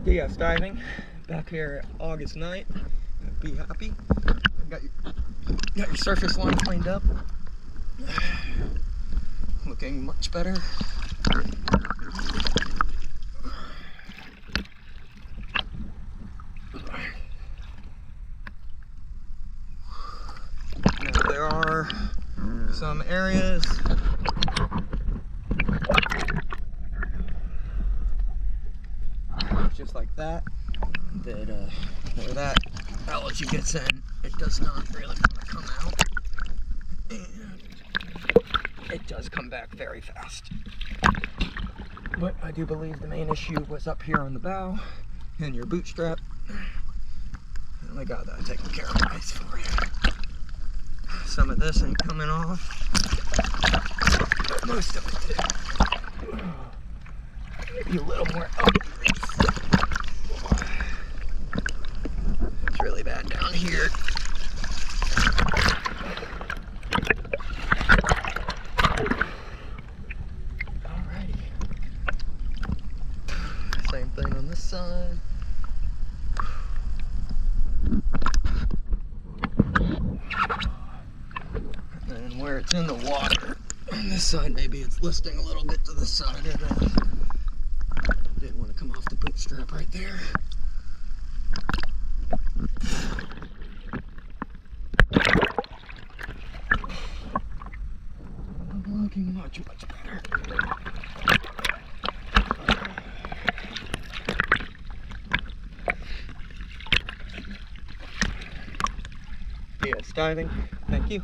DS diving back here August 9th. Be happy. Got your surface line cleaned up. Looking much better. Now there are some areas just like that, where that algae gets in, it does not really want to come out, and it does come back very fast. But I do believe the main issue was up here on the bow and your bootstrap, and I got that taken care of nice for you. Some of this ain't coming off, but most of it did. Maybe a little more up grease. It's really bad down here. Alrighty. Same thing on this side. And where it's in the water, on this side maybe it's listing a little bit to the side of that. Didn't want to come off the bootstrap right there. Looking much better. DS diving, thank you.